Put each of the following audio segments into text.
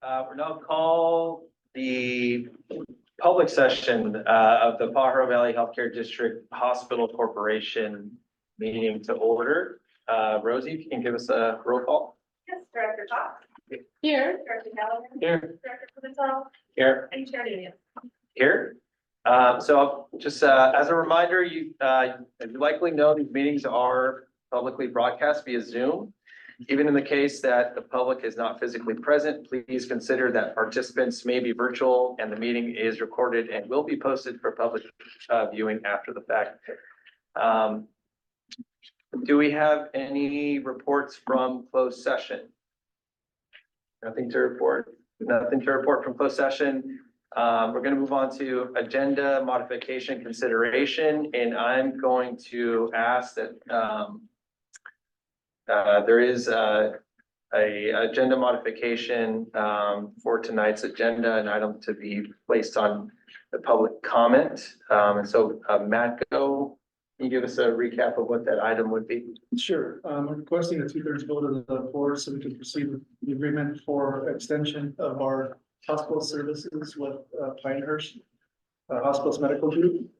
We're now call the public session of the Pajaro Valley Healthcare District Hospital Corporation meeting to order. Rosie, if you can give us a roll call. Yes, Director Cox. Here. Director Gallagher. Here. Director Pimentel. Here. And Chair Union. Here. So just as a reminder, you likely know these meetings are publicly broadcast via Zoom. Even in the case that the public is not physically present, please consider that participants may be virtual and the meeting is recorded and will be posted for public viewing after the fact. Do we have any reports from closed session? Nothing to report. Nothing to report from closed session. We're going to move on to agenda modification consideration, and I'm going to ask that there is a agenda modification for tonight's agenda, an item to be placed on the public comment. And so Matt, can you give us a recap of what that item would be? Sure. I'm requesting a 2/3 vote of the board so we can proceed with the agreement for extension of our hospital services with Pinehurst Hospitals Medical Group.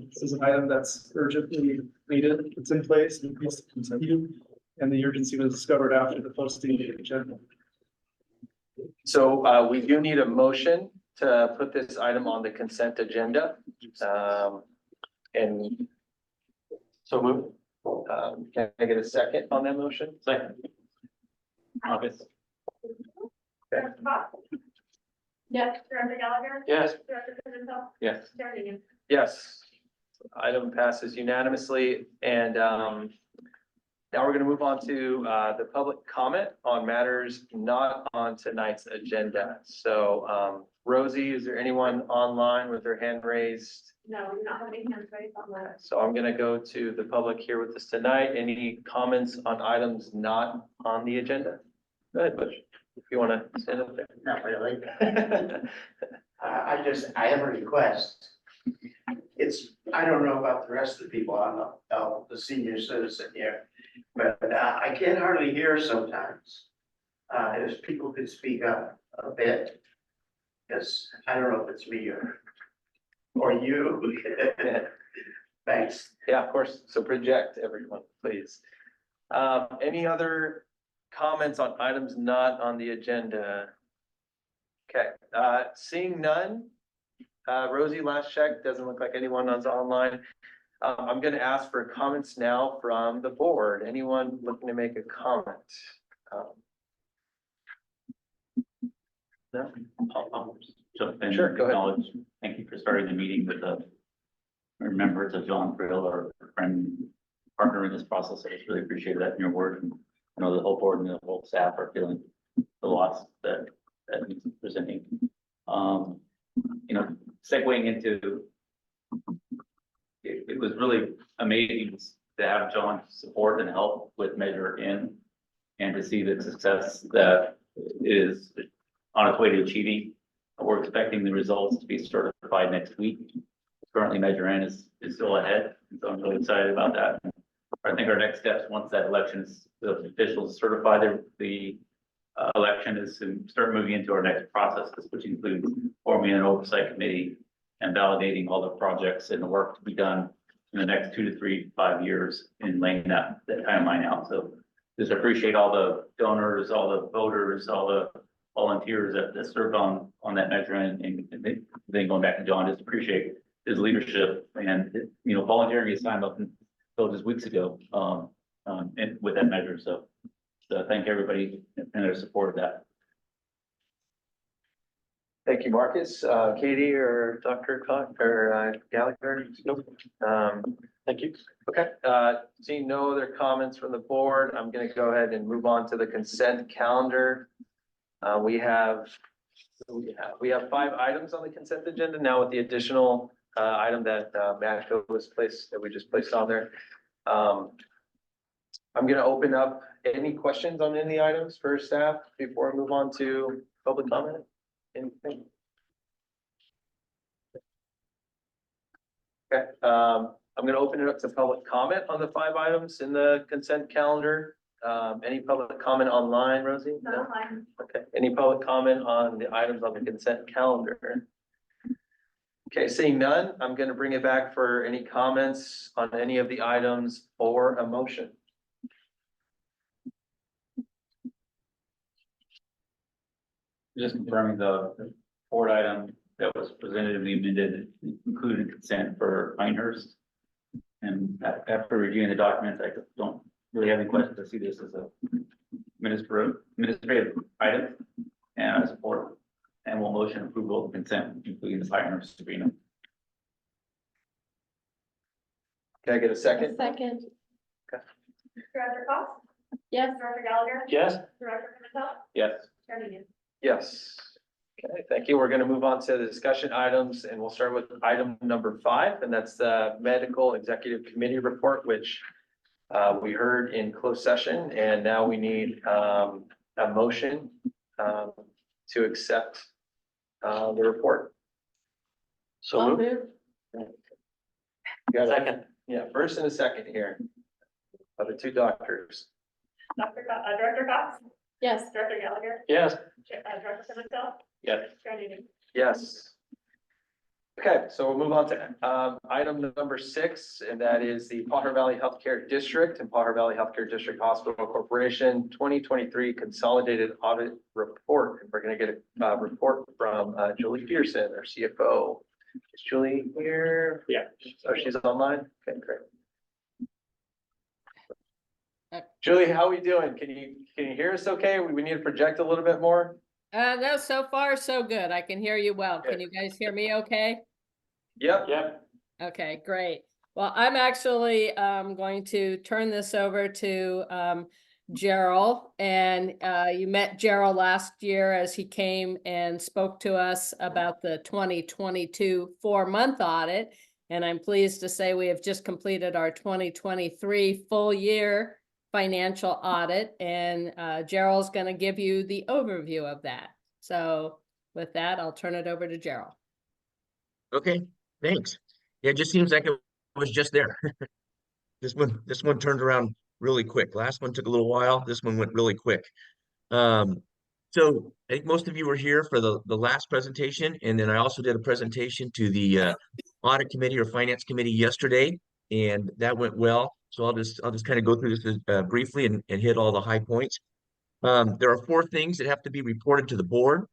This is an item that's urgently needed. It's in place and needs to continue. And the urgency was discovered after the posting of the agenda. So we do need a motion to put this item on the consent agenda. And so move. Can I get a second on that motion? Second. Obvious. Director Cox. Yes. Director Gallagher. Yes. Director Pimentel. Yes. Chair Union. Yes. Item passes unanimously, and now we're going to move on to the public comment on matters not on tonight's agenda. So Rosie, is there anyone online with their hand raised? No, we do not have any hands raised on that. So I'm going to go to the public here with us tonight. Any comments on items not on the agenda? Go ahead, Butch, if you want to stand up there. Not really. I have a request. I don't know about the rest of the people, I'm the senior citizen here, but I can't hardly hear sometimes. If people could speak up a bit, because I don't know if it's me or you. Thanks. Yeah, of course. So project, everyone, please. Any other comments on items not on the agenda? Okay, seeing none. Rosie, last check, doesn't look like anyone is online. I'm going to ask for comments now from the board. Anyone looking to make a comment? No? I'll jump in. Sure, go ahead. Acknowledge. Thank you for starting the meeting with the remembrance of John Frill, our friend, partner in this process. I just really appreciate that in your work. And I know the whole board and the whole staff are feeling the loss that he's presenting. Segueing into, it was really amazing to have John's support and help with Measure N, and to see the success that is on its way to achieving. We're expecting the results to be certified next week. Currently, Measure N is still ahead, and so I'm really excited about that. I think our next steps, once that election is, the officials certify the election, is to start moving into our next processes, which includes forming an oversight committee and validating all the projects and the work to be done in the next 2 to 3 to 5 years and laying that timeline out. So just appreciate all the donors, all the voters, all the volunteers that served on that measure, and then going back to John, just appreciate his leadership and volunteering his time up until just weeks ago and with that measure. So thank everybody and their support of that. Thank you, Marcus. Katie or Dr. Cox or Gallagher? Nope. Thank you. Okay. Seeing no other comments from the board, I'm going to go ahead and move on to the consent calendar. We have 5 items on the consent agenda now, with the additional item that we just placed on there. I'm going to open up any questions on any items for staff before I move on to public comment. Anything? Okay, I'm going to open it up to public comment on the 5 items in the consent calendar. Any public comment online, Rosie? No, I'm Okay, any public comment on the items on the consent calendar? Okay, seeing none, I'm gonna bring it back for any comments on any of the items or a motion. Just confirming the board item that was presented and amended, included consent for Pinehurst. And after reviewing the documents, I don't really have any questions. I see this as a administrative item, and I support and will motion approval of consent, including the Pinehurst agreement. Can I get a second? Second, Director Cox, yes. Director Gallagher, Yes. Director Pimentel, Yes. Chair Needham. Yes. Okay, thank you. We're gonna move on to the discussion items, and we'll start with item number 5, and that's the medical executive committee report, which we heard in closed session, and now we need a motion to accept the report. I'll move. You got a second? Yeah, first and a second here. Of the 2 doctors. Director Cox, Yes. Director Gallagher, Yes. Director Pimentel, Yes. Chair Needham. Yes. Okay, so we'll move on to item number 6, and that is the Potter Valley Healthcare District and Potter Valley Healthcare District Hospital Corporation 2023 Consolidated Audit Report. And we're gonna get a report from Julie Pearson, our CFO. Is Julie here? Yeah. Oh, she's online? Okay, great. Julie, how are we doing? Can you hear us okay? We need to project a little bit more? No, so far so good. I can hear you well. Can you guys hear me okay? Yep. Yep. Okay, great. Well, I'm actually going to turn this over to Gerald. And you met Gerald last year as he came and spoke to us about the 2022 4-month audit. And I'm pleased to say we have just completed our 2023 full year financial audit, and Gerald's going to give you the overview of that. So with that, I'll turn it over to Gerald. Okay, thanks. Yeah, it just seems like it was just there. This one turned around really quick. Last one took a little while. This one went really quick. So I think most of you were here for the last presentation, and then I also did a presentation to the audit committee or finance committee yesterday, and that went well. So I'll just kind of go through this briefly and hit all the high points. There are 4 things that have to be reported to the board.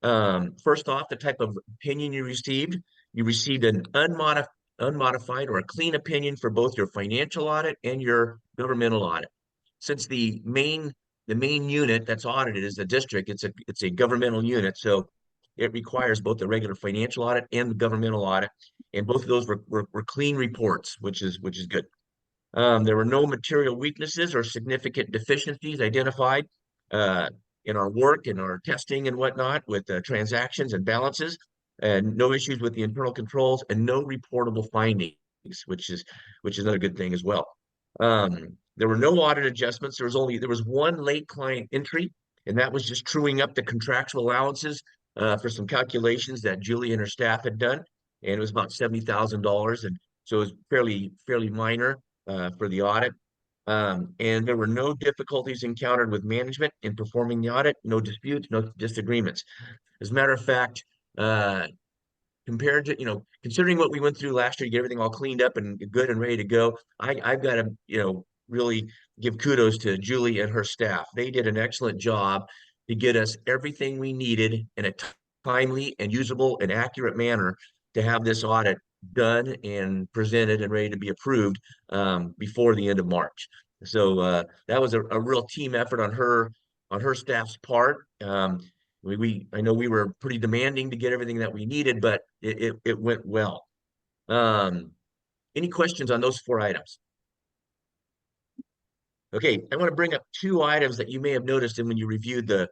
First off, the type of opinion you received. You received an unmodified or a clean opinion for both your financial audit and your governmental audit. Since the main unit that's audited is the district, it's a governmental unit, so it requires both the regular financial audit and the governmental audit, and both of those were clean reports, which is good. There were no material weaknesses or significant deficiencies identified in our work and our testing and whatnot with transactions and balances, and no issues with the internal controls, and no reportable findings, which is another good thing as well. There were no audit adjustments. There was 1 late client entry, and that was just truing up the contractual allowances for some calculations that Julie and her staff had done, and it was about $70,000, and so it was fairly minor for the audit. And there were no difficulties encountered with management in performing the audit, no disputes, no disagreements. As a matter of fact, compared to, considering what we went through last year, get everything all cleaned up and good and ready to go, I've got to, really give kudos to Julie and her staff. They did an excellent job to get us everything we needed in a timely and usable and accurate manner to have this audit done and presented and ready to be approved before the end of March. So that was a real team effort on her staff's part. I know we were pretty demanding to get everything that we needed, but it went well. Any questions on those 4 items? Okay, I want to bring up 2 items that you may have noticed when you reviewed the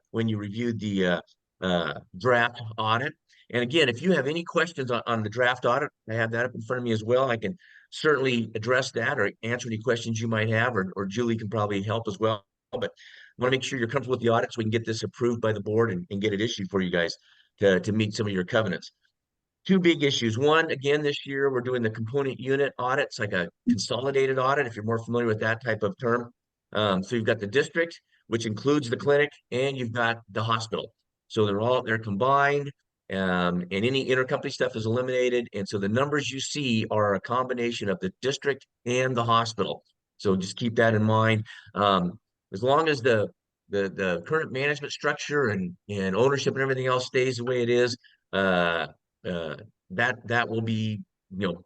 draft audit. And again, if you have any questions on the draft audit, I have that up in front of me as well. I can certainly address that or answer any questions you might have, or Julie can probably help as well. But I want to make sure you're comfortable with the audit so we can get this approved by the board and get it issued for you guys to meet some of your covenants. 2 big issues. One, again, this year we're doing the component unit audits, like a consolidated audit, if you're more familiar with that type of term. So you've got the district, which includes the clinic, and you've got the hospital. So they're combined, and any intercompany stuff is eliminated. And so the numbers you see are a combination of the district and the hospital. So just keep that in mind. As long as the current management structure and ownership and everything else stays the way it is, uh, that will be,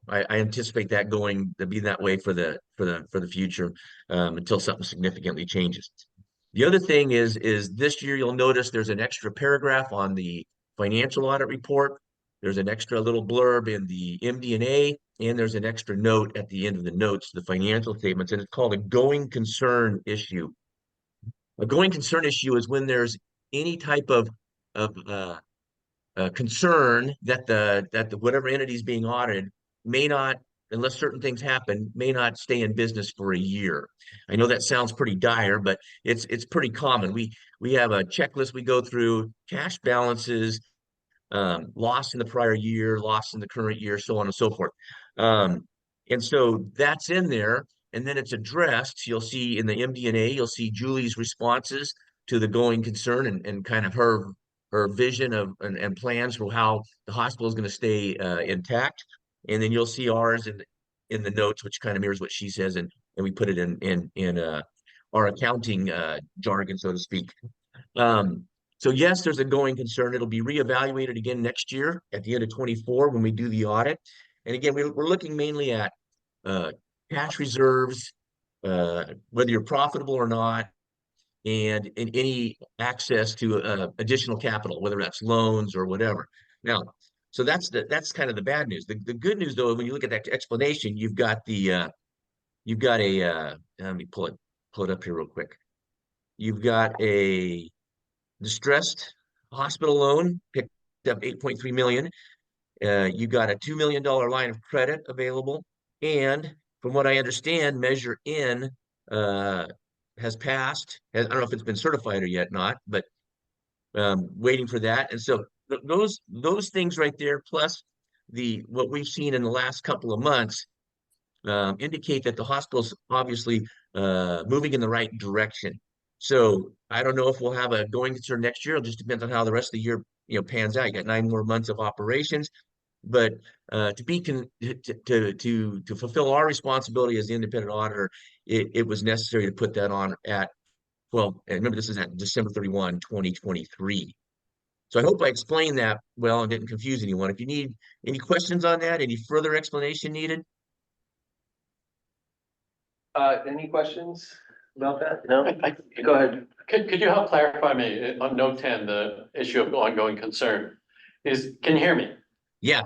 I anticipate that going to be that way for the future, until something significantly changes. The other thing is this year you'll notice there's an extra paragraph on the financial audit report. There's an extra little blurb in the MD&A, and there's an extra note at the end of the notes, the financial statements, and it's called a going concern issue. A going concern issue is when there's any type of concern that the whatever entity is being audited may not, unless certain things happen, may not stay in business for a year. I know that sounds pretty dire, but it's pretty common. We have a checklist we go through: cash balances, loss in the prior year, loss in the current year, so on and so forth. And so that's in there, and then it's addressed. You'll see in the MD&A, you'll see Julie's responses to the going concern and kind of her vision of and plans for how the hospital is going to stay intact. And then you'll see ours in the notes, which kind of mirrors what she says, and we put it in our accounting jargon, so to speak. So yes, there's a going concern. It'll be reevaluated again next year at the end of 24 when we do the audit. And again, we're looking mainly at cash reserves, whether you're profitable or not, and in any access to additional capital, whether that's loans or whatever. Now, so that's kind of the bad news. The good news, though, when you look at that explanation, you've got a let me pull it up here real quick. You've got a distressed hospital loan, picked up 8.3 million. You got a $2 million line of credit available. And from what I understand, Measure N has passed. I don't know if it's been certified or yet not, but waiting for that. And so those things right there, plus what we've seen in the last couple of months, indicate that the hospital's obviously moving in the right direction. So I don't know if we'll have a going concern next year. It just depends on how the rest of the year, pans out. You got 9 more months of operations, but to fulfill our responsibility as the independent auditor, it was necessary to put that on at, well, and remember this is at December 31, 2023. So I hope I explained that well and didn't confuse anyone. If you need any questions on that, any further explanation needed? Any questions about that? No? Go ahead. Could you help clarify me on note 10, the issue of ongoing concern? Can you hear me? Yeah,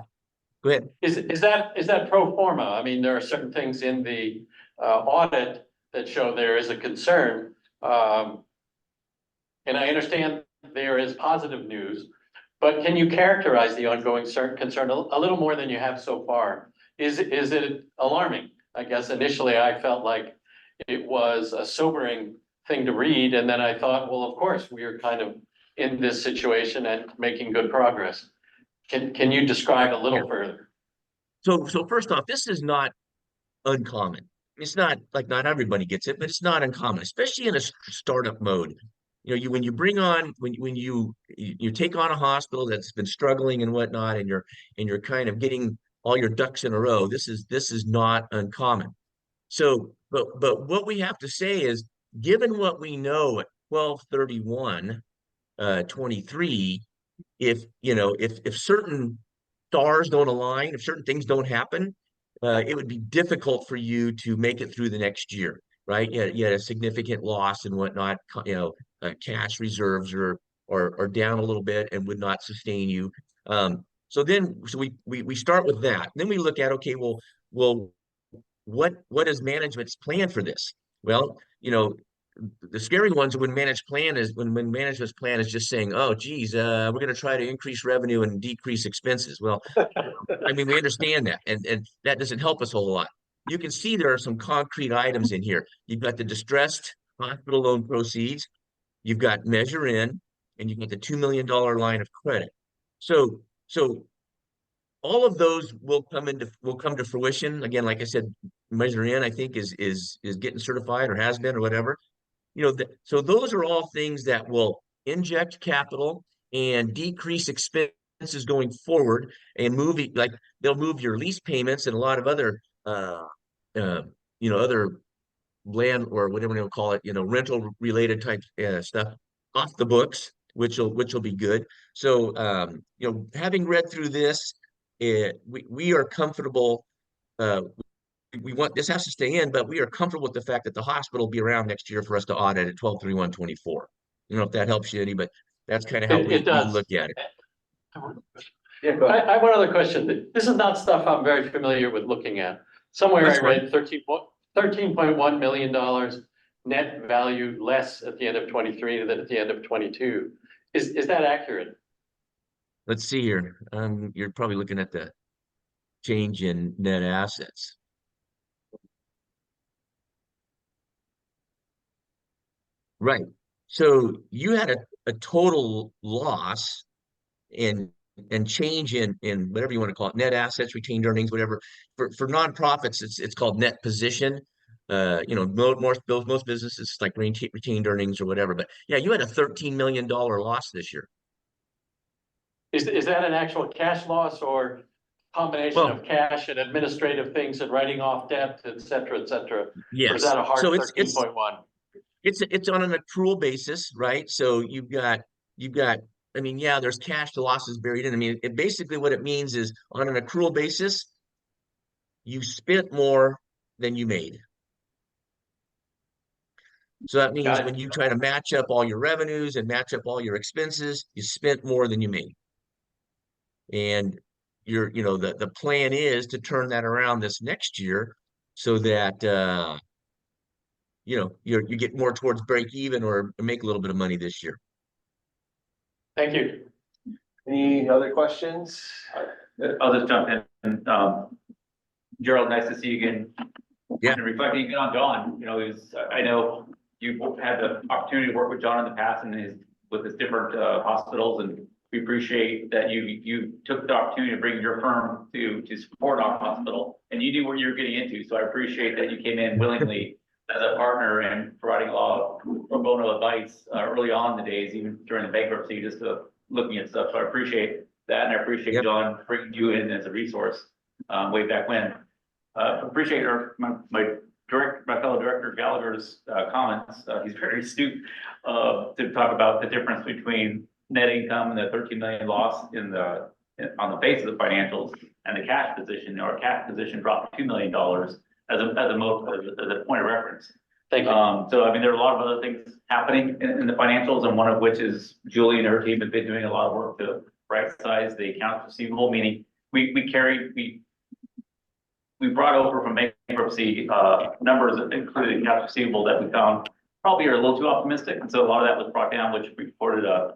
go ahead. Is that pro forma? I mean, there are certain things in the audit that show there is a concern. And I understand there is positive news, but can you characterize the ongoing concern a little more than you have so far? Is it alarming? I guess initially I felt like it was a sobering thing to read, and then I thought, well, of course, we are kind of in this situation and making good progress. Can you describe a little further? So first off, this is not uncommon. It's not like not everybody gets it, but it's not uncommon, especially in a startup mode. When you bring on when you take on a hospital that's been struggling and whatnot, and you're kind of getting all your ducks in a row. This is not uncommon. So, but what we have to say is, given what we know at 12/31/23, if certain stars don't align, if certain things don't happen, it would be difficult for you to make it through the next year, right? You had a significant loss and whatnot. Cash reserves are down a little bit and would not sustain you. So we start with that. Then we look at, okay, well, what is management's plan for this? Well, the scary ones when management's plan is just saying, oh, geez, we're going to try to increase revenue and decrease expenses. Well, I mean, we understand that, and that doesn't help us a whole lot. You can see there are some concrete items in here. You've got the distressed hospital loan proceeds, you've got Measure N, and you've got the $2 million line of credit. So all of those will come to fruition. Again, like I said, Measure N, I think, is getting certified or has been or whatever. so those are all things that will inject capital and decrease expenses going forward and move it, like they'll move your lease payments and a lot of other uh other land or whatever you call it, rental related type stuff off the books, which will be good. So having read through this, we are comfortable. We want this has to stay in, but we are comfortable with the fact that the hospital will be around next year for us to audit at 12/31/24. You know if that helps you any, but that's kind of how It we does. look at it. Yeah, go ahead. I have one other question. This is not stuff I'm very familiar with looking at. Somewhere That's I read $13.1 million net value less at the end of 23 than at the end of 22. Is that accurate? Let's see here. You're probably looking at the change in net assets. Right. So you had a total loss in change in whatever you want to call it, net assets, retained earnings, whatever. For nonprofits, it's called net position. Most businesses like retained earnings or whatever. But yeah, you had a $13 million loss this year. Is that an actual cash loss or combination Well, of cash and administrative things and writing off debt, et cetera, et cetera? Or yes. is that a hard So 13.1? it's on an accrual basis, right? So you've got. I mean, yeah, there's cash to losses buried in. I mean, basically what it means is on an accrual basis, you spent more than you made. So that means Got when it. you try to match up all your revenues and match up all your expenses, you spent more than you made. And the plan is to turn that around this next year so that you get more towards break even or make a little bit of money this year. Thank you. Any other questions? I'll just jump in. Gerald, nice to see you again. Yeah. And reflecting again on John, I know you've had the opportunity to work with John in the past and with his different hospitals, and we appreciate that you took the opportunity to bring your firm to support our hospital, and you knew what you were getting into. So I appreciate that you came in willingly as a partner and providing a lot of pro bono advice early on in the days, even during the bankruptcy, just looking at stuff. So I appreciate that, and I appreciate Yep. John bringing you in as a resource way back when. Appreciate my fellow director Gallagher's comments. He's very astute to talk about the difference between net income and the 13 million loss on the face of the financials and the cash position. Our cash position dropped $2 million as a point of reference. Thank you. So I mean, there are a lot of other things happening in the financials, and one of which is Julie and her team have been doing a lot of work to right size the accounts receivable, meaning we brought over from bankruptcy numbers that included accounts receivable that we found probably are a little too optimistic. And so a lot of that was brought down, which reported a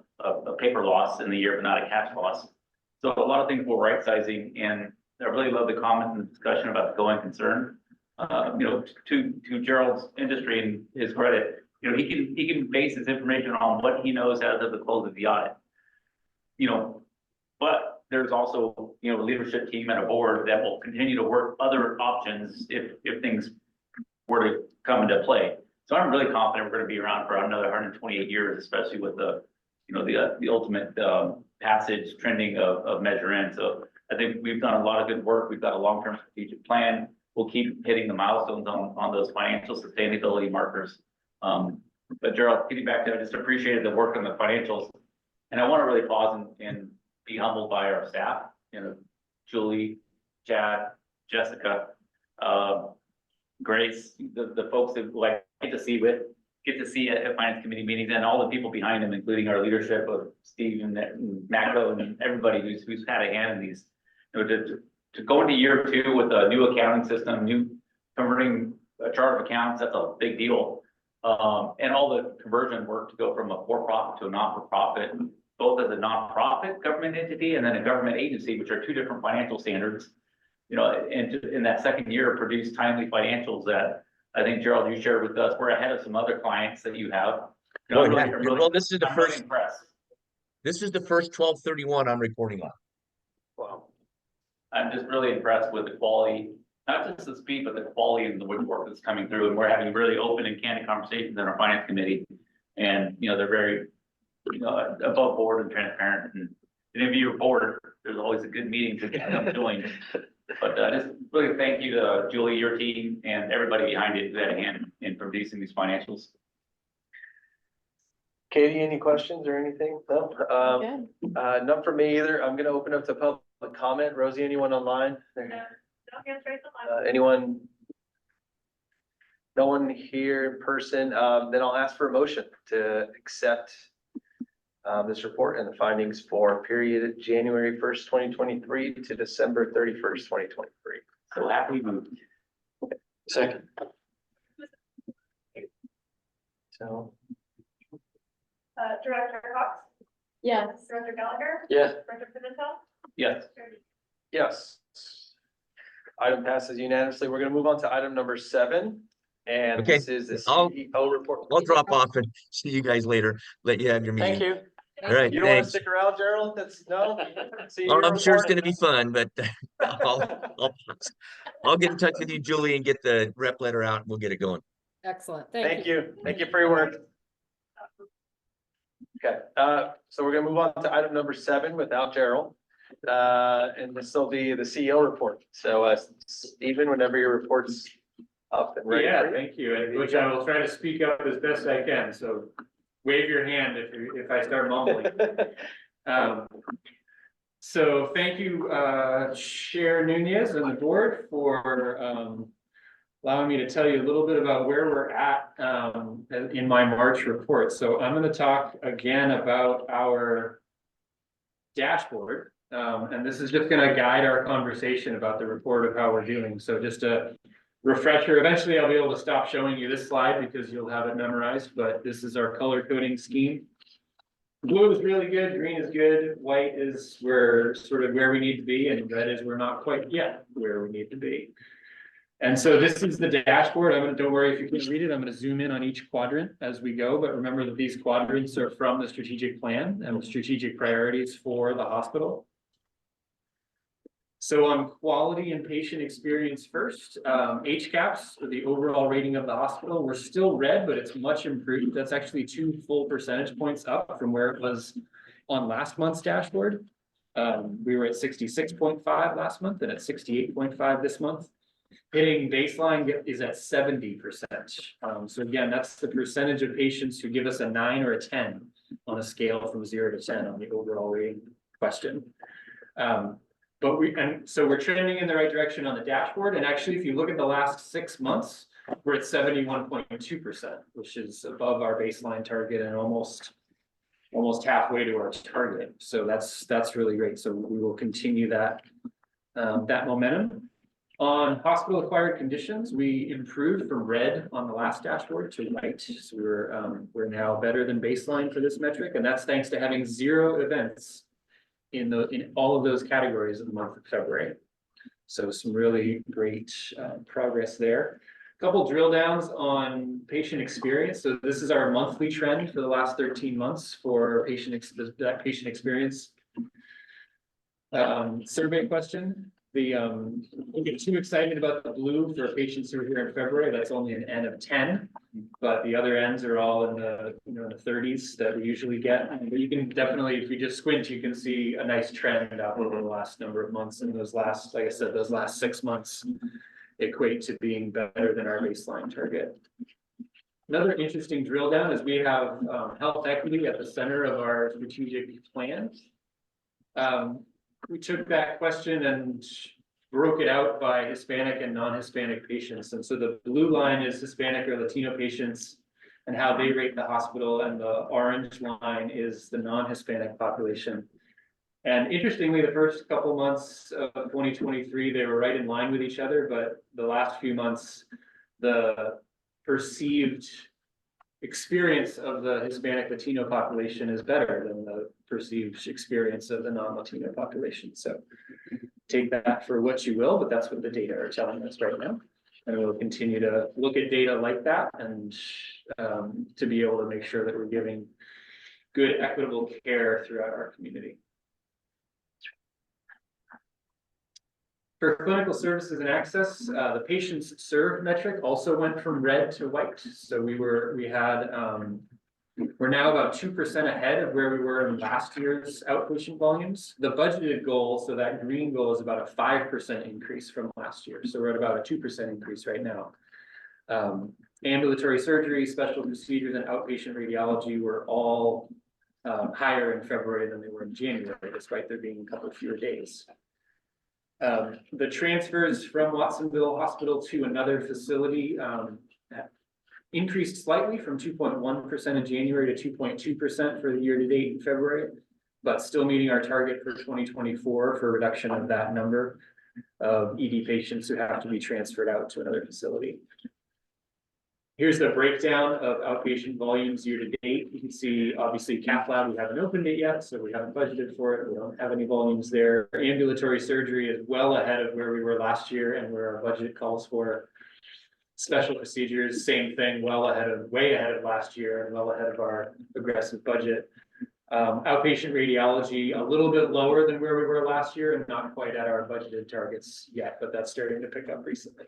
paper loss in the year, but not a cash loss. So a lot of things were right sizing, and I really love the comments and the discussion about the going concern. To Gerald's industry and his credit, he can base his information on what he knows as of the close of the audit. But there's also, a leadership team and a board that will continue to work other options if things were to come into play. So I'm really confident we're going to be around for another 128 years, especially with the ultimate passage trending of Measure N. So I think we've done a lot of good work. We've got a long-term strategic plan. We'll keep hitting the milestones on those financial sustainability markers. But Gerald, getting back there, I just appreciated the work on the financials. And I want to really pause and be humbled by our staff, Julie, Chad, Jessica, Grace, the folks that I get to see at finance committee meetings, and all the people behind them, including our leadership of Steve and Macro and everybody who's had a hand in these. To go into year 2 with a new accounting system, converting a chart of accounts, that's a big deal. And all the conversion work to go from a for-profit to a not-for-profit, both as a nonprofit government entity and then a government agency, which are two different financial standards. And in that second year, produce timely financials that I think, Gerald, you shared with us. We're ahead of some other clients that you have. Well, this is the I'm really first. impressed. This is the first 12/31 I'm reporting on. Wow. I'm just really impressed with the quality not just the speed, but the quality of the woodwork that's coming through, and we're having really open and candid conversations in our finance committee. And, you know, they're very, you know, above board and transparent, and if you're bored, there's always a good meeting to join. But just really thank you to Julie, your team, and everybody behind it who had a hand in producing these financials. Katie, any questions or anything? No? Good. None for me either. I'm gonna open up to public comment. Rosie, anyone online? No, no hands raised online. Anyone? No one here in person. Then I'll ask for a motion to accept this report and the findings for period January 1st, 2023 to December 31st, 2023. So happy moved. Second. So, Director Cox, Yes. Director Gallagher, Yes. Director Pimentel, Yes. yes. Item passes unanimously. We're gonna move on to item number 7. And Okay. this is the I'll- CEO report. I'll drop off and see you guys later. Let you have your meeting. Thank you. All right, You don't wanna thanks. stick around, Gerald? That's, no? See Oh, your I'm sure it's gonna report. be fun, but I'll get in touch with you, Julie, and get the rep letter out and we'll get it going. Excellent. Thank you. Thank you for your work. Okay, so we're gonna move on to item number 7 without Gerald. And this will be the CEO report. So, Stephen, whenever your report's up and ready. Yeah, for you. thank you, and which I will try to speak up as best I can, so wave your hand if I start mumbling. So thank you, Chair Nunez and the board for allowing me to tell you a little bit about where we're at in my March report. So I'm going to talk again about our dashboard, and this is just going to guide our conversation about the report of how we're doing. So just a refresher. Eventually I'll be able to stop showing you this slide because you'll have it memorized, but this is our color coding scheme. Blue is really good, green is good, white is where we need to be, and red is we're not quite yet where we need to be. And so this is the dashboard. Don't worry if you can't read it, I'm gonna zoom in on each quadrant as we go, but remember that these quadrants are from the strategic plan and the strategic priorities for the hospital. So on quality and patient experience first, HCAHPS, or the overall rating of the hospital, we're still red, but it's much improved. That's actually 2 full percentage points up from where it was on last month's dashboard. We were at 66.5 last month and at 68.5 this month. Hitting baseline is at 70%. So again, that's the percentage of patients who give us a 9 or a 10 on a scale from 0 to 10 on the overall rating question. So we're trending in the right direction on the dashboard. And actually, if you look at the last 6 months, we're at 71.2%, which is above our baseline target and almost halfway to our target. So that's really great. So we will continue that momentum. On hospital acquired conditions, we improved from red on the last dashboard to white. So we're now better than baseline for this metric, and that's thanks to having 0 events in all of those categories in the month of February. So some really great progress there. A couple drill downs on patient experience. So this is our monthly trend for the last 13 months for patient experience survey question. Don't get too excited about the blue for patients who are here in February. That's only an N of 10, but the other N's are all in the in the 30s that we usually get. But you can definitely, if you just squint, you can see a nice trend up over the last number of months. And those last, like I said, those last 6 months equate to being better than our baseline target. Another interesting drill down is we have health equity at the center of our strategic plan. We took that question and broke it out by Hispanic and non-Hispanic patients. And so the blue line is Hispanic or Latino patients and how they rate the hospital, and the orange line is the non-Hispanic population. And interestingly, the first couple months of 2023, they were right in line with each other, but the last few months, the perceived experience of the Hispanic Latino population is better than the perceived experience of the non-Latino population. So take that for what you will, but that's what the data are telling us right now. And we'll continue to look at data like that and to be able to make sure that we're giving good, equitable care throughout our community. For clinical services and access, the patients served metric also went from red to white. So we're now about 2% ahead of where we were in last year's outpatient volumes. The budgeted goal, so that green goal, is about a 5% increase from last year. So we're at about a 2% increase right now. Ambulatory surgery, special procedures, and outpatient radiology were all higher in February than they were in January, despite there being a couple fewer days. The transfers from Watsonville Hospital to another facility increased slightly from 2.1% in January to 2.2% for the year to date in February, but still meeting our target for 2024 for reduction of that number of ED patients who have to be transferred out to another facility. Here's the breakdown of outpatient volumes year to date. You can see, obviously, cath lab, we haven't opened it yet, so we haven't budgeted for it. We don't have any volumes there. Ambulatory surgery is well ahead of where we were last year and where our budget calls for. Special procedures, same thing, way ahead of last year and well ahead of our aggressive budget. Outpatient radiology, a little bit lower than where we were last year and not quite at our budgeted targets yet, but that's starting to pick up recently.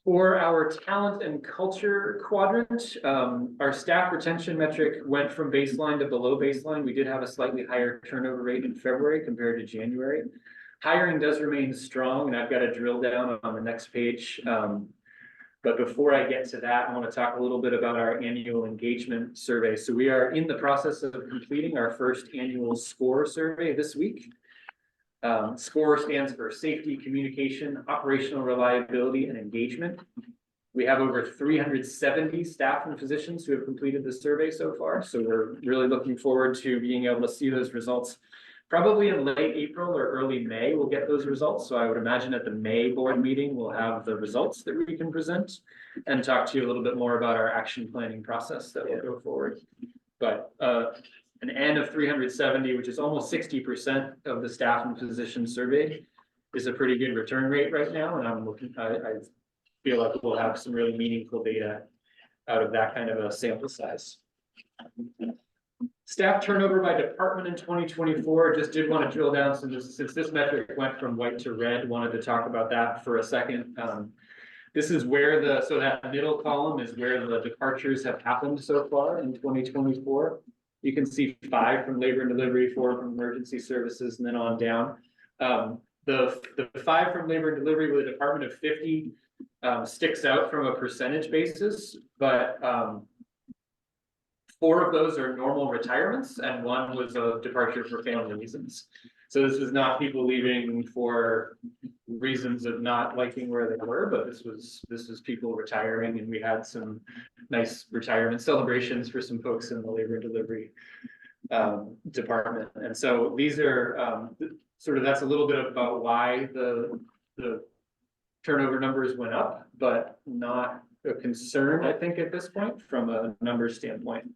For our talent and culture quadrant, our staff retention metric went from baseline to below baseline. We did have a slightly higher turnover rate in February compared to January. Hiring does remain strong, and I've got to drill down on the next page. But before I get to that, I want to talk a little bit about our annual engagement survey. So we are in the process of completing our first annual SCORE survey this week. SCORE stands for Safety, Communication, Operational Reliability, and Engagement. We have over 370 staff and physicians who have completed the survey so far. So we're really looking forward to being able to see those results. Probably in late April or early May, we'll get those results. So I would imagine at the May board meeting, we'll have the results that we can present and talk to you a little bit more about our action planning process that will go forward. But an N of 370, which is almost 60% of the staff and physicians surveyed, is a pretty good return rate right now. And I feel like we'll have some really meaningful data out of that kind of a sample size. Staff turnover by department in 2024, just did want to drill down since this metric went from white to red, wanted to talk about that for a second. This is where so that middle column is where the departures have happened so far in 2024. You can see 5 from labor and delivery, 4 from emergency services, and then on down. The 5 from labor and delivery with a department of 50 sticks out from a percentage basis, but 4 of those are normal retirements, and 1 was a departure for family reasons. So this was not people leaving for reasons of not liking where they were, but this was people retiring, and we had some nice retirement celebrations for some folks in the labor and delivery department. And so these are that's a little bit about why the turnover numbers went up, but not a concern, I think, at this point from a numbers standpoint.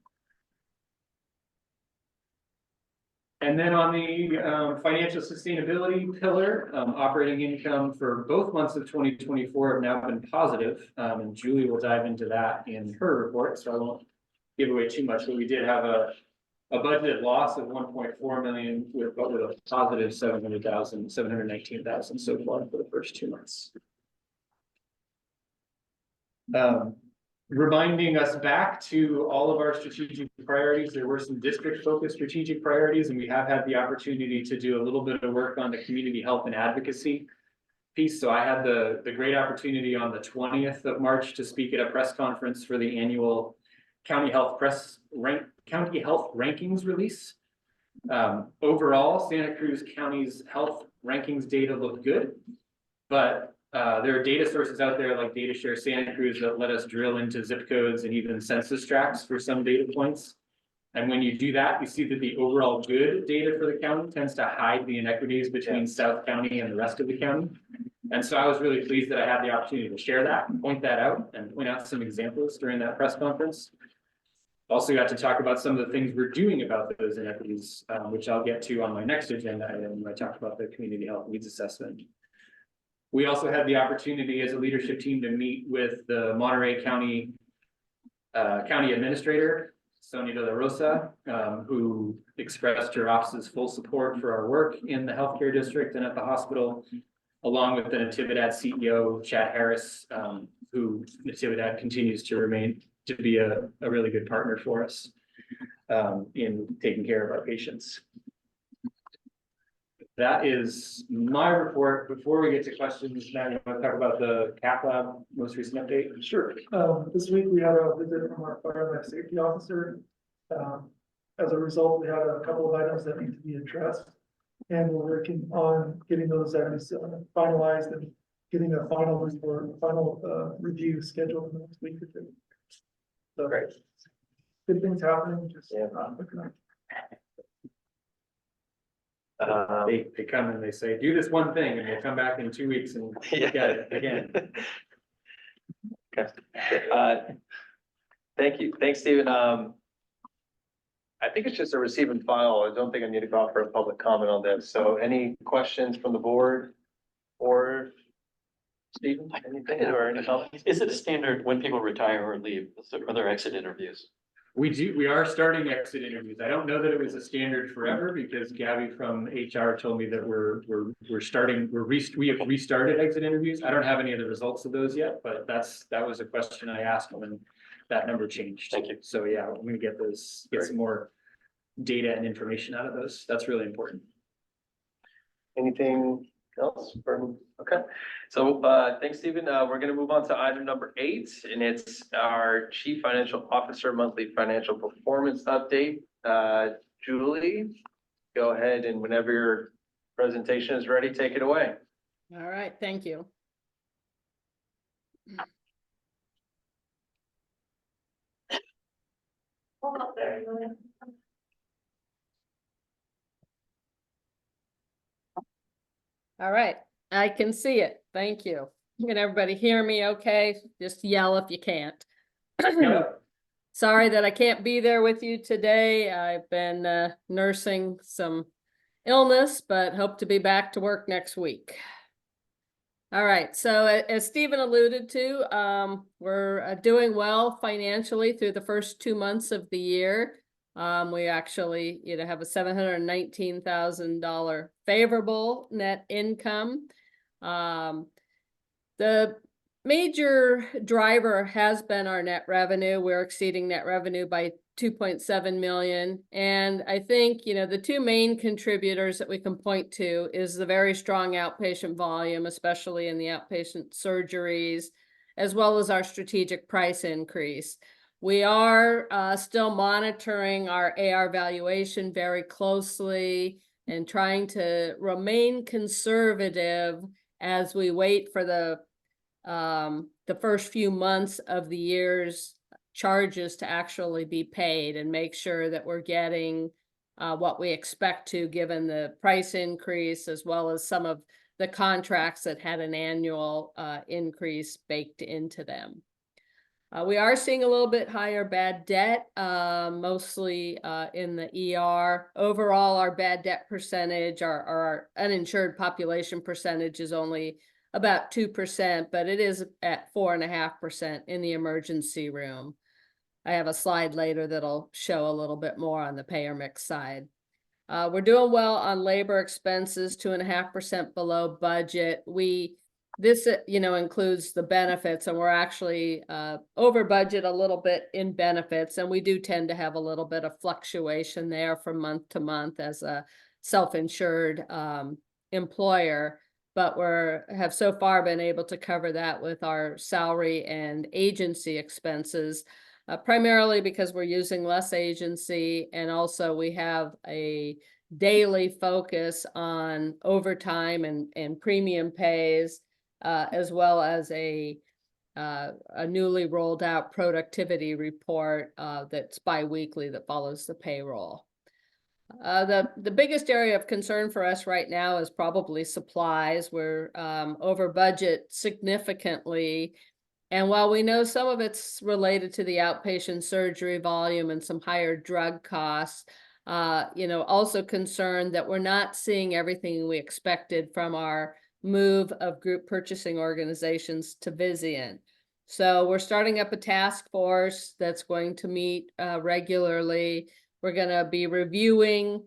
And then on the financial sustainability pillar, operating income for both months of 2024 have now been positive, and Julie will dive into that in her report, so I won't give away too much, but we did have a budgeted loss of 1.4 million with a positive 719,000 so far for the first 2 months. Reminding us back to all of our strategic priorities, there were some district-focused strategic priorities, and we have had the opportunity to do a little bit of work on the community health and advocacy piece. So I had the great opportunity on the 20th of March to speak at a press conference for the annual County Health Rankings release. Overall, Santa Cruz County's health rankings data look good, but there are data sources out there like DataShare Santa Cruz that let us drill into zip codes and even census tracts for some data points. And when you do that, you see that the overall good data for the county tends to hide the inequities between South County and the rest of the county. And so I was really pleased that I had the opportunity to share that and point that out and point out some examples during that press conference. Also got to talk about some of the things we're doing about those inequities, which I'll get to on my next agenda item when I talk about the community health needs assessment. We also had the opportunity as a leadership team to meet with the Monterey County County Administrator, Sonia De La Rosa, who expressed her office's full support for our work in the healthcare district and at the hospital, along with the Natividad CEO, Chad Harris, who Natividad continues to remain to be a really good partner for us in taking care of our patients. That is my report. Before we get to questions, now you want to talk about the cath lab most recent update? Sure. This week we had a visit from our fire life safety officer. As a result, we had a couple of items that need to be addressed. And we're working on getting those items finalized and getting a final report, final review scheduled in the next week or two. So Great. Good things happening, just Yeah. not looking up. They come and they say, do this one thing, and we'll come back in 2 weeks and get it again. Okay. Thank you. Thanks, Stephen. I think it's just a receive and file. I don't think I need to go out for a public comment on this. So any questions from the board or Stephen, anything or any comments? Is it a standard when people retire or leave? Are there exit interviews? We are starting exit interviews. I don't know that it was a standard forever because Gabby from HR told me that we have restarted exit interviews. I don't have any of the results of those yet, but that was a question I asked when that number changed. Thank you. So yeah, I'm gonna get some more data and information out of those. That's really important. Anything else? Okay, so thanks, Stephen. We're gonna move on to item number 8, and it's our Chief Financial Officer monthly financial performance update. Julie, go ahead, and whenever your presentation is ready, take it away. All right, thank you. Hold up there. All right, I can see it. Thank you. Can everybody hear me okay? Just yell if you can't. Sorry that I can't be there with you today. I've been nursing some illness, but hope to be back to work next week. All right, so as Stephen alluded to, we're doing well financially through the first 2 months of the year. We actually, have a $719,000 favorable net income. The major driver has been our net revenue. We're exceeding net revenue by 2.7 million. And I think, the two main contributors that we can point to is the very strong outpatient volume, especially in the outpatient surgeries, as well as our strategic price increase. We are still monitoring our AR valuation very closely and trying to remain conservative as we wait for the first few months of the year's charges to actually be paid and make sure that we're getting what we expect to, given the price increase, as well as some of the contracts that had an annual increase baked into them. We are seeing a little bit higher bad debt, mostly in the ER. Overall, our bad debt percentage, our uninsured population percentage is only about 2%, but it is at 4.5% in the emergency room. I have a slide later that'll show a little bit more on the payer mix side. We're doing well on labor expenses, 2.5% below budget. This includes the benefits, and we're actually over budget a little bit in benefits, and we do tend to have a little bit of fluctuation there from month to month as a self-insured employer, but have so far been able to cover that with our salary and agency expenses, primarily because we're using less agency, and also we have a daily focus on overtime and premium pays, as well as a newly rolled out productivity report that's bi-weekly that follows the payroll. The biggest area of concern for us right now is probably supplies. We're over budget significantly. And while we know some of it's related to the outpatient surgery volume and some higher drug costs, also concerned that we're not seeing everything we expected from our move of group purchasing organizations to Vizient. So we're starting up a task force that's going to meet regularly. We're gonna be reviewing,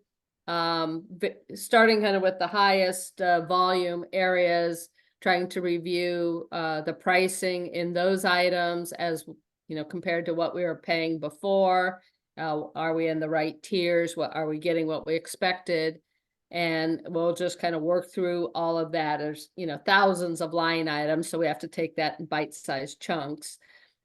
starting kind of with the highest volume areas, trying to review the pricing in those items as, compared to what we were paying before. Are we in the right tiers? Are we getting what we expected? And we'll just kind of work through all of that. There's, thousands of line items, so we have to take that in bite-sized chunks.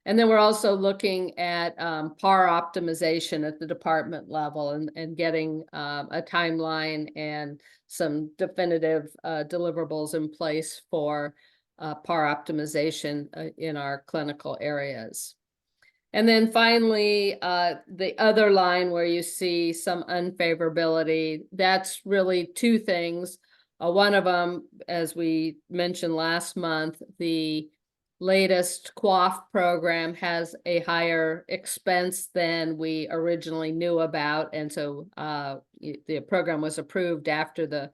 And then we're also looking at PAR optimization at the department level and getting a timeline and some definitive deliverables in place for PAR optimization in our clinical areas. And then finally, the other line where you see some unfavorability, that's really two things. One of them, as we mentioned last month, the latest QAF program has a higher expense than we originally knew about. And so the program was approved after the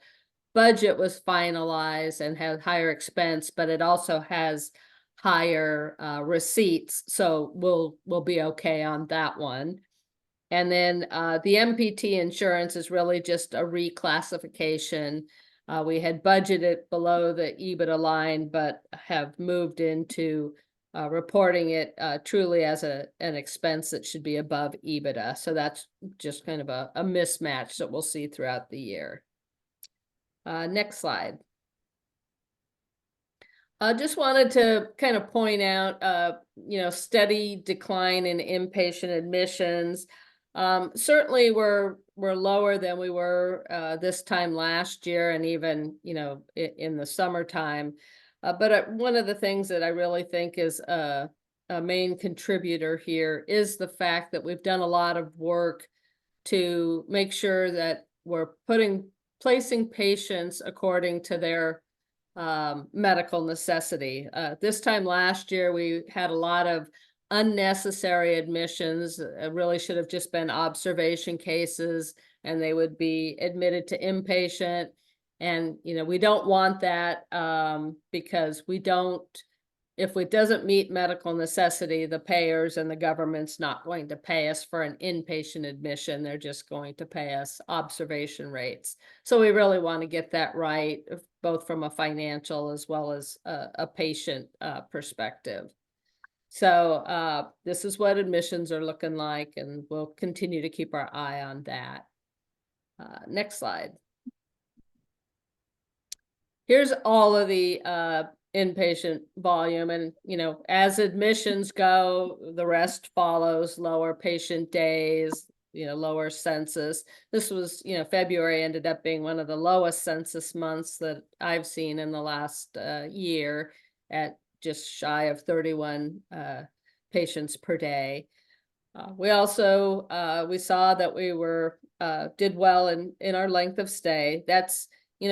budget was finalized and had higher expense, but it also has higher receipts, so we'll be okay on that one. And then the MPT insurance is really just a reclassification. We had budgeted below the EBITDA line, but have moved into reporting it truly as an expense that should be above EBITDA. So that's just kind of a mismatch that we'll see throughout the year. Next slide. I just wanted to kind of point out, steady decline in inpatient admissions. Certainly we're lower than we were this time last year and even, in the summertime. But one of the things that I really think is a main contributor here is the fact that we've done a lot of work to make sure that we're placing patients according to their medical necessity. This time last year, we had a lot of unnecessary admissions. It really should have just been observation cases, and they would be admitted to inpatient. And, we don't want that because if it doesn't meet medical necessity, the payers and the government's not going to pay us for an inpatient admission. They're just going to pay us observation rates. So we really want to get that right, both from a financial as well as a patient perspective. So this is what admissions are looking like, and we'll continue to keep our eye on that. Next slide. Here's all of the inpatient volume, and as admissions go, the rest follows: lower patient days, lower census. This was, February ended up being one of the lowest census months that I've seen in the last year, at just shy of 31 patients per day. We also we saw that we did well in our length of stay. That's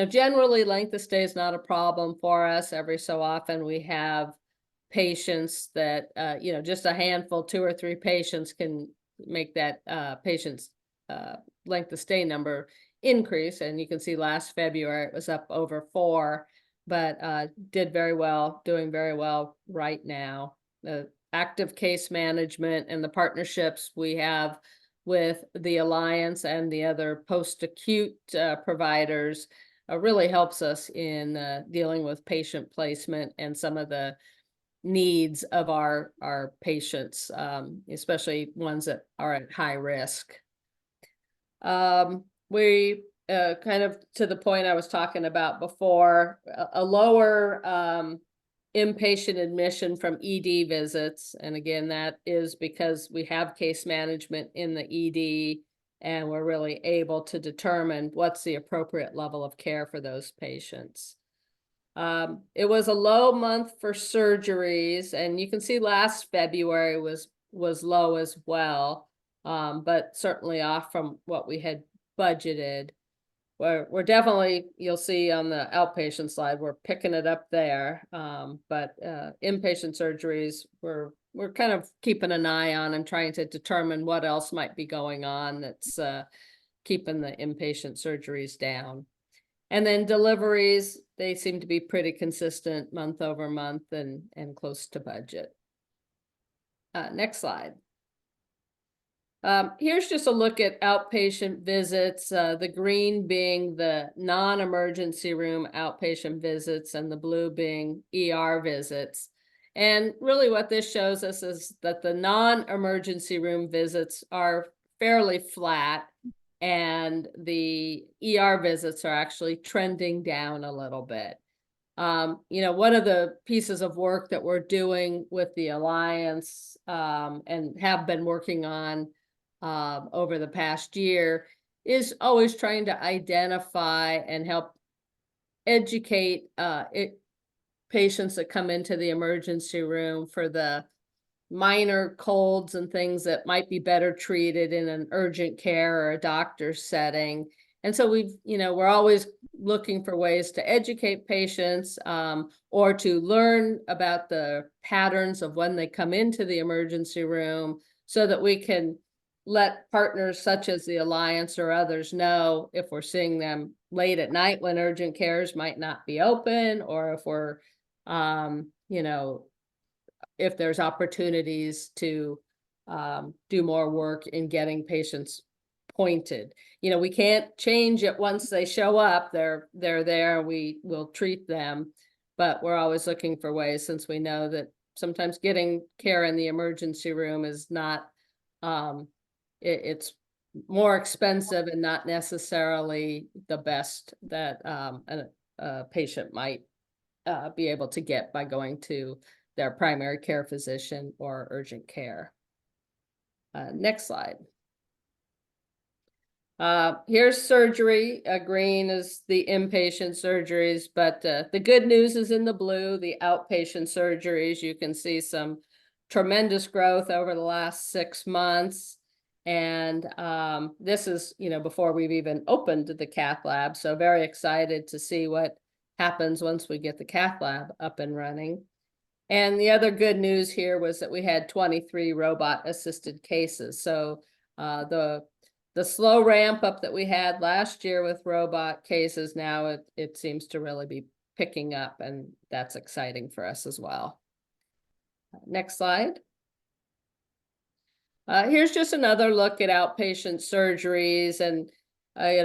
generally length of stay is not a problem for us. Every so often we have patients that, just a handful, 2 or 3 patients can make that patient's length of stay number increase. And you can see last February it was up over 4, but doing very well right now. The active case management and the partnerships we have with the Alliance and the other post-acute providers really helps us in dealing with patient placement and some of the needs of our patients, especially ones that are at high risk. We kind of to the point I was talking about before, a lower inpatient admission from ED visits. And again, that is because we have case management in the ED, and we're really able to determine what's the appropriate level of care for those patients. It was a low month for surgeries, and you can see last February was low as well, but certainly off from what we had budgeted. We're definitely, you'll see on the outpatient slide, we're picking it up there, but inpatient surgeries, we're kind of keeping an eye on and trying to determine what else might be going on that's keeping the inpatient surgeries down. And then deliveries, they seem to be pretty consistent month over month and close to budget. Next slide. Here's just a look at outpatient visits, the green being the non-emergency room outpatient visits and the blue being ER visits. And really what this shows us is that the non-emergency room visits are fairly flat and the ER visits are actually trending down a little bit. One of the pieces of work that we're doing with the Alliance and have been working on over the past year is always trying to identify and help educate patients that come into the emergency room for the minor colds and things that might be better treated in an urgent care or a doctor's setting. And so we're always looking for ways to educate patients or to learn about the patterns of when they come into the emergency room so that we can let partners such as the Alliance or others know if we're seeing them late at night when urgent cares might not be open, or if we're, if there's opportunities to do more work in getting patients pointed. We can't change it once they show up. They're there, we will treat them, but we're always looking for ways, since we know that sometimes getting care in the emergency room is not, it's more expensive and not necessarily the best that a patient might be able to get by going to their primary care physician or urgent care. Next slide. Here's surgery. Green is the inpatient surgeries, but the good news is in the blue, the outpatient surgeries. You can see some tremendous growth over the last 6 months. And this is, before we've even opened the cath lab. So very excited to see what happens once we get the cath lab up and running. And the other good news here was that we had 23 robot assisted cases. So the slow ramp up that we had last year with robot cases, now it seems to really be picking up, and that's exciting for us as well. Next slide. Here's just another look at outpatient surgeries, and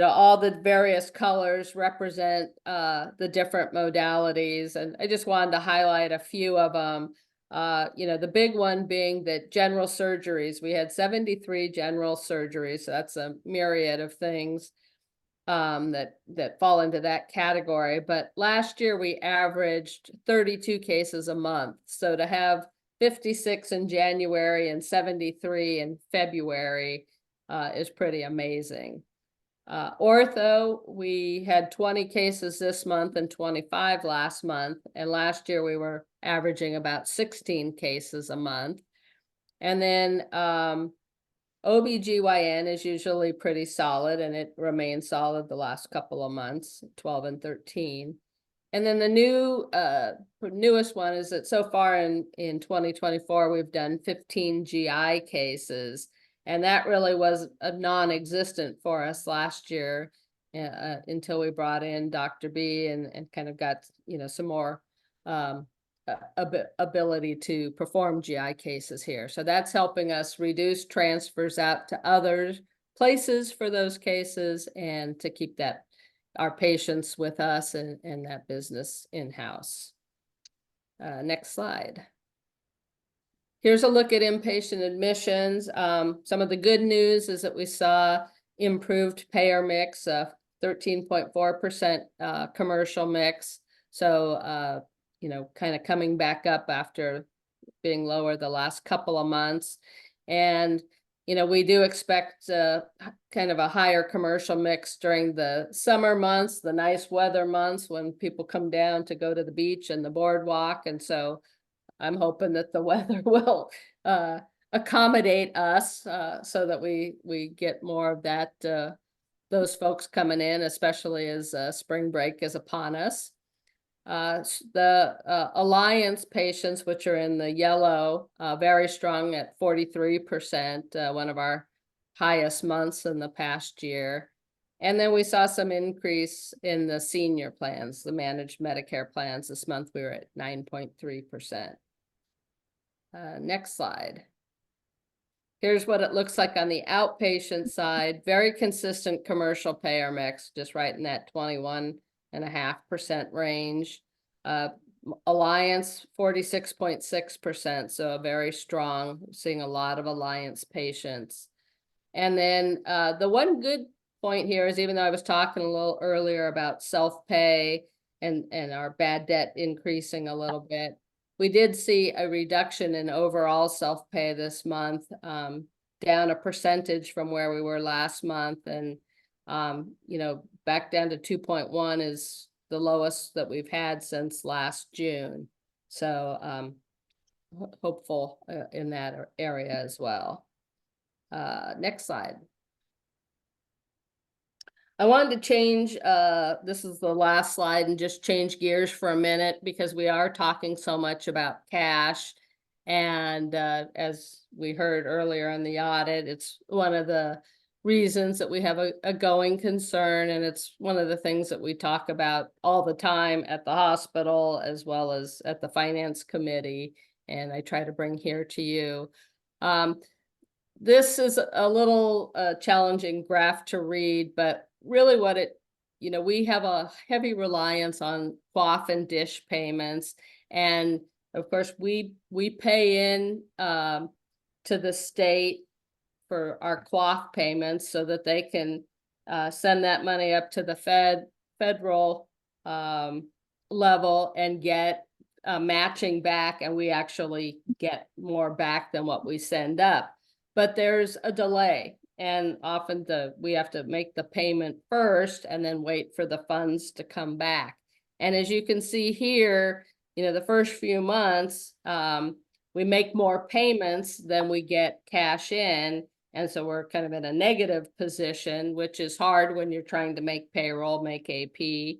all the various colors represent the different modalities. And I just wanted to highlight a few of them. The big one being that general surgeries, we had 73 general surgeries. So that's a myriad of things that fall into that category. But last year we averaged 32 cases a month. So to have 56 in January and 73 in February is pretty amazing. Ortho, we had 20 cases this month and 25 last month. And last year we were averaging about 16 cases a month. And then OBGYN is usually pretty solid, and it remained solid the last couple of months, 12 and 13. And then the newest one is that so far in 2024, we've done 15 GI cases. And that really was a non-existent for us last year until we brought in Dr. B and kind of got, some more ability to perform GI cases here. So that's helping us reduce transfers out to other places for those cases and to keep our patients with us and that business in-house. Next slide. Here's a look at inpatient admissions. Some of the good news is that we saw improved payer mix, 13.4% commercial mix. So, kind of coming back up after being lower the last couple of months. And, we do expect kind of a higher commercial mix during the summer months, the nice weather months when people come down to go to the beach and the boardwalk. And so I'm hoping that the weather will accommodate us so that we get more of that, those folks coming in, especially as spring break is upon us. The Alliance patients, which are in the yellow, very strong at 43%, one of our highest months in the past year. And then we saw some increase in the senior plans, the managed Medicare plans. This month we were at 9.3%. Next slide. here's what it looks like on the outpatient side. Very consistent commercial payer mix, just right in that 21.5% range. Alliance 46.6%, so a very strong, seeing a lot of Alliance patients. And then the one good point here is, even though I was talking a little earlier about self-pay and our bad debt increasing a little bit, we did see a reduction in overall self-pay this month, down a percentage from where we were last month, and you know, back down to 2.1 is the lowest that we've had since last June. So hopeful in that area as well. Next slide. I wanted to change, this is the last slide, and just change gears for a minute, because we are talking so much about cash. And as we heard earlier in the audit, it's one of the reasons that we have a going concern, and it's one of the things that we talk about all the time at the hospital as well as at the finance committee, and I try to bring here to you. This is a little challenging graph to read, but really what it, you know, we have a heavy reliance on quaff and dish payments, and of course we pay in to the state for our quaff payments so that they can send that money up to the federal level and get matching back, and we actually get more back than what we send up. But there's a delay, and often we have to make the payment first and then wait for the funds to come back. And as you can see here, you know, the first few months, we make more payments than we get cash in. And so we're kind of in a negative position, which is hard when you're trying to make payroll, make AP,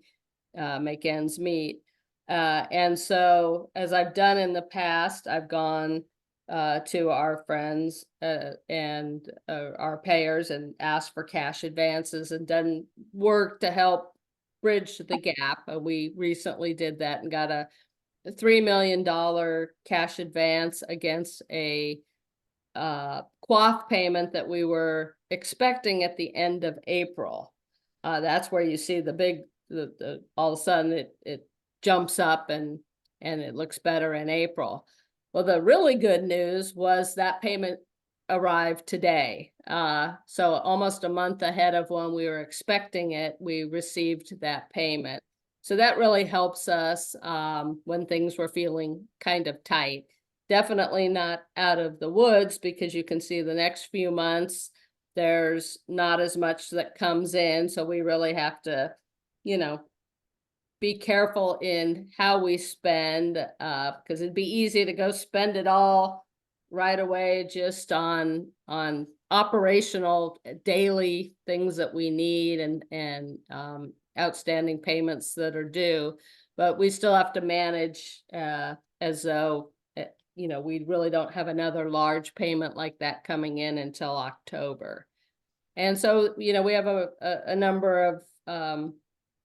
make ends meet. And so, as I've done in the past, I've gone to our friends and our payers and asked for cash advances and done work to help bridge the gap. We recently did that and got a $3 million cash advance against a quaff payment that we were expecting at the end of April. That's where you see the big, all of a sudden it jumps up and it looks better in April. Well, the really good news was that payment arrived today. So almost a month ahead of when we were expecting it, we received that payment. So that really helps us when things were feeling kind of tight. Definitely not out of the woods, because you can see the next few months, there's not as much that comes in. So we really have to, you know, be careful in how we spend, because it'd be easy to go spend it all right away just on operational daily things that we need and outstanding payments that are due. But we still have to manage as though, you know, we really don't have another large payment like that coming in until October. And so, you know, we have a number of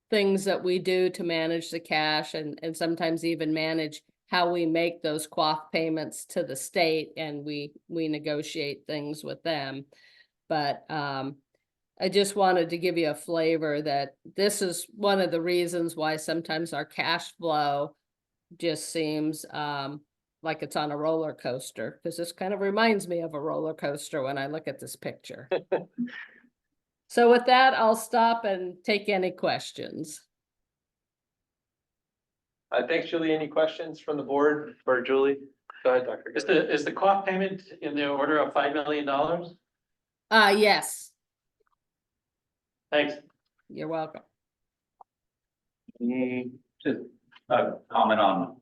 things that we do to manage the cash, and sometimes even manage how we make those quaff payments to the state, and we negotiate things with them. But I just wanted to give you a flavor that this is one of the reasons why sometimes our cash flow just seems like it's on a roller coaster, because this kind of reminds me of a roller coaster when I look at this picture. So with that, I'll stop and take any questions. Thanks, Julie. Any questions from the board for Julie? Go ahead, Dr. Is the quaff payment in the order of $5 million? Yes. Thanks. You're welcome. Just a comment on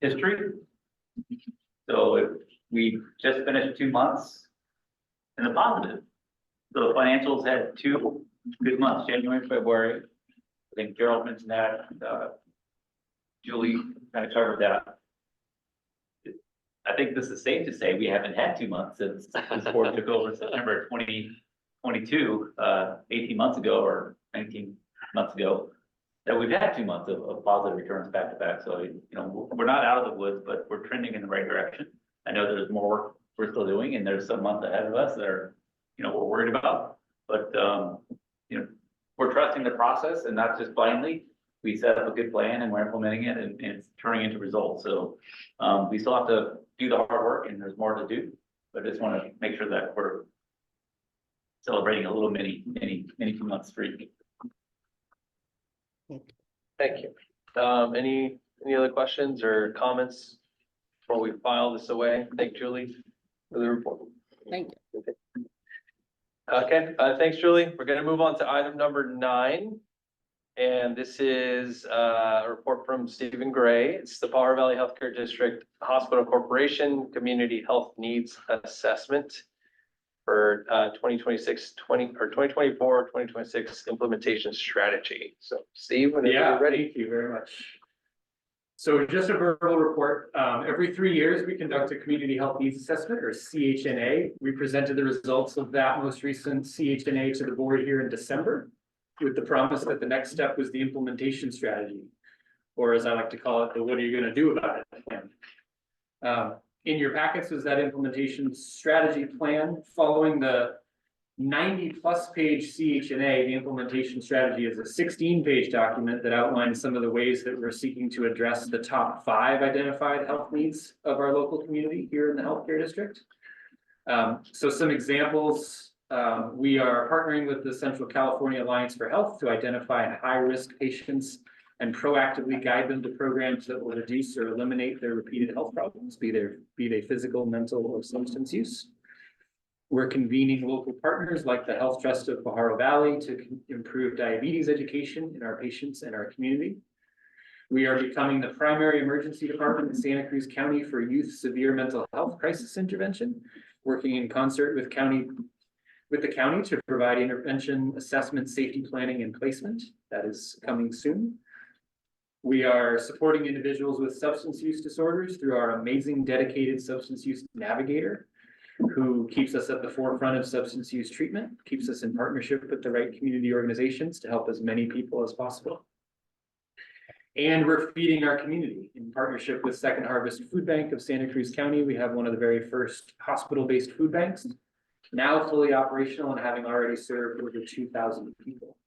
history. So we just finished 2 months in the positive. So the financials had 2 good months, January, February. I think Gerald mentioned that. Julie kind of covered that. I think this is safe to say we haven't had 2 months since this board took over in September 2022, 18 months ago or 19 months ago, that we've had 2 months of positive returns back to back. So, you know, we're not out of the woods, but we're trending in the right direction. I know there's more work we're still doing, and there's some months ahead of us that are, we're worried about. But, we're trusting the process and not just blindly. We set up a good plan and we're implementing it and it's turning into results. So, we still have to do the hard work and there's more to do, but I just want to make sure that we're celebrating a little mini 2 month streak. Thank you. Any other questions or comments before we file this away? Thank Julie for the report. Thank you. Okay, thanks, Julie. We're gonna move on to item number 9. And this is a report from Stephen Gray. It's the Pajaro Valley Healthcare District Hospital Corporation Community Health Needs Assessment for 2024-2026 implementation strategy. So Steve, whenever Yeah, you're ready. thank you very much. So just a verbal report, every 3 years, we conduct a community health needs assessment or CHNA. We presented the results of that most recent CHNA to the board here in December, with the promise that the next step was the implementation strategy, or as I like to call it, the what are you gonna do about it? In your packets was that implementation strategy plan. Following the 90+ page CHNA, the implementation strategy is a 16-page document that outlines some of the ways that we're seeking to address the top 5 identified health needs of our local community here in the healthcare district. So some examples, we are partnering with the Central California Alliance for Health to identify high-risk patients and proactively guide them to programs that will reduce or eliminate their repeated health problems, be they physical, mental, or substance use. We're convening local partners like the Health Trust of Pajaro Valley to improve diabetes education in our patients and our community. We are becoming the primary emergency department in Santa Cruz County for youth severe mental health crisis intervention, working in concert with the county to provide intervention, assessment, safety planning, and placement. That is coming soon. We are supporting individuals with substance use disorders through our amazing dedicated substance use navigator, who keeps us at the forefront of substance use treatment, keeps us in partnership with the right community organizations to help as many people as possible. And we're feeding our community in partnership with Second Harvest Food Bank of Santa Cruz County. We have one of the very first hospital-based food banks, now fully operational and having already served over 2,000 people.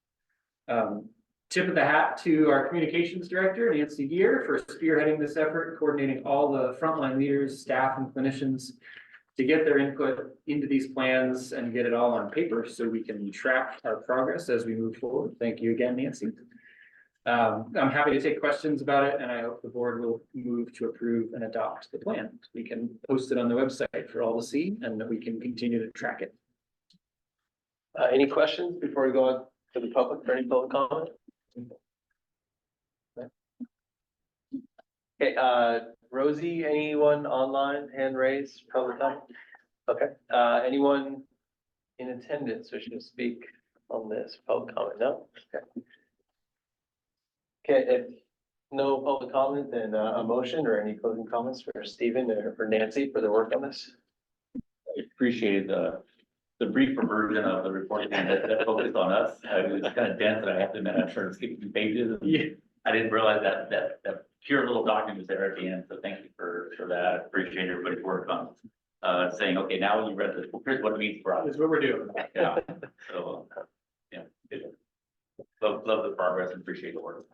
Tip of the hat to our communications director, Nancy Gear, for spearheading this effort, coordinating all the frontline leaders, staff, and clinicians to get their input into these plans and get it all on paper so we can track our progress as we move forward. Thank you again, Nancy. I'm happy to take questions about it, and I hope the board will move to approve and adopt the plan. We can post it on the website for all to see, and we can continue to track it. Any questions before we go on to the public for any public comment? Okay, Rosie, anyone online, hand raised, public comment? Okay, anyone in attendance wishing to speak on this public comment? No? Okay. Okay, if no public comment, then a motion or any closing comments for Stephen or for Nancy for the work on this? I appreciated the briefer version of the report that focused on us. It was kind of dense, and I have to admit, I'm sure to skip 2 pages. Yeah. I didn't realize that pure little document was there at the end, so thank you for that. I appreciate everybody's work on saying, okay, now you read this, here's what it means for us. That's what we're doing. Yeah, so, good. Love the progress and appreciate the work.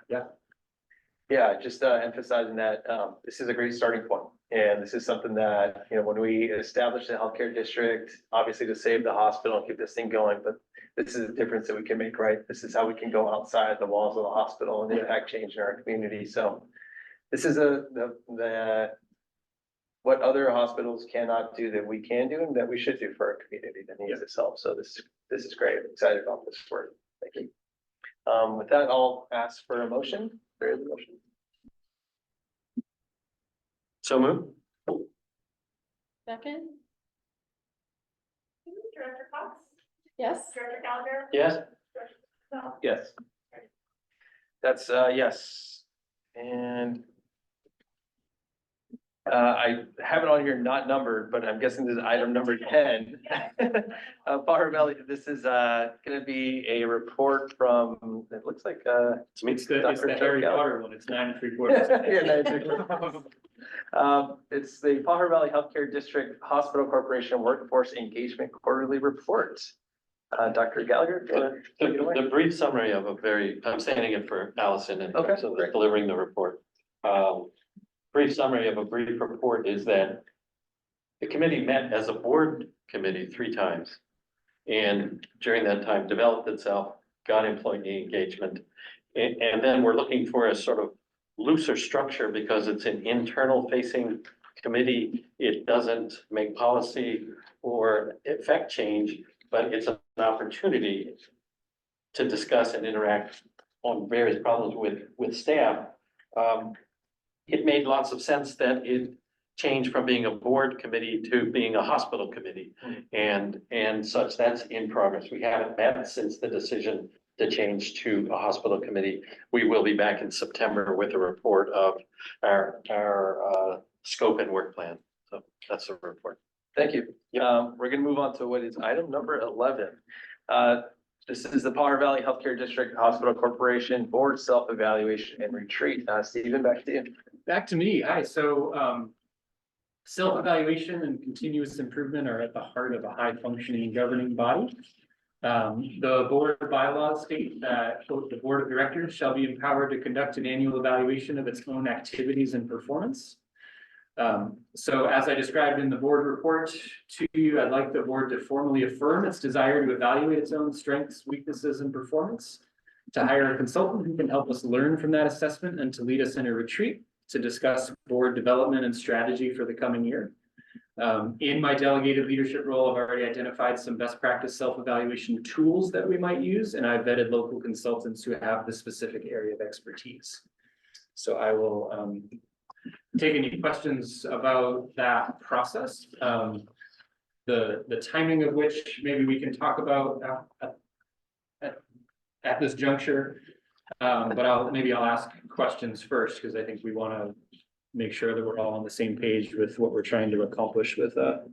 Yeah, just emphasizing that this is a great starting point. And this is something that, when we established the healthcare district, obviously to save the hospital and keep this thing going, but this is a difference that we can make, right? This is how we can go outside the walls of the hospital and impact change in our community. So this is what other hospitals cannot do that we can do and that we should do for our community that needs its help. So this is great. I'm excited about this work. Thank you. With that, I'll ask for a motion. There is a motion. So move. Second? Director Cox, Yes. Director Gallagher, Yes. Director Patel. Yes. That's yes. And I have it on here not numbered, but I'm guessing this is item number 10. Pajaro Valley, this is gonna be a report from, it looks like It's the Dr. Harry Joe Potter one. It's 9 3/4. Yeah, 9 3/4. It's the Pajaro Valley Healthcare District Hospital Corporation Workforce Engagement Quarterly Report. Dr. Gallagher, do you wanna take it away? The brief summary of I'm standing in for Allison in Okay, terms of great. delivering the report. Brief summary of a brief report is that the committee met as a board committee 3 times. And during that time developed itself, got employee engagement. And then we're looking for a sort of looser structure because it's an internal facing committee. It doesn't make policy or effect change, but it's an opportunity to discuss and interact on various problems with staff. It made lots of sense that it changed from being a board committee to being a hospital committee. And such, that's in progress. We haven't met since the decision to change to a hospital committee. We will be back in September with a report of our scope and work plan. So that's the report. Thank you. We're gonna move on to what is item number 11. This is the Pajaro Valley Healthcare District Hospital Corporation Board Self-Evaluation and Retreat. Stephen, back to you. Back to me. Hi, so self-evaluation and continuous improvement are at the heart of a high-functioning governing body. The board bylaws state that quote, the board of directors shall be empowered to conduct an annual evaluation of its own activities and performance. So as I described in the board report to you, I'd like the board to formally affirm its desire to evaluate its own strengths, weaknesses, and performance, to hire a consultant who can help us learn from that assessment and to lead us in a retreat to discuss board development and strategy for the coming year. In my delegated leadership role, I've already identified some best practice self-evaluation tools that we might use, and I've vetted local consultants who have the specific area of expertise. So I will take any questions about that process. The timing of which maybe we can talk about at this juncture. But I'll ask questions first, because I think we want to make sure that we're all on the same page with what we're trying to accomplish with a